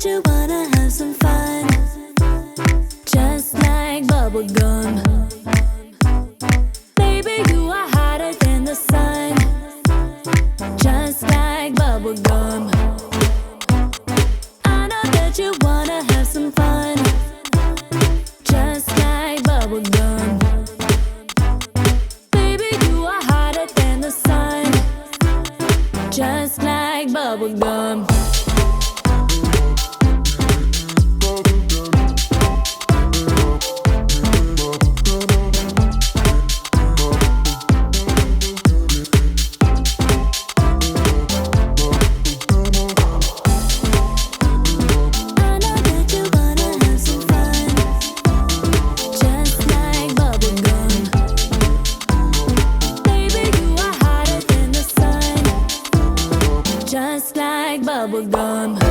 that you wanna have some fun, just like bubble gum. Baby, you are hotter than the sun, just like bubble gum. I know that you wanna have some fun, just like bubble gum. Baby, you are hotter than the sun, just like bubble gum. Just like bubble gum.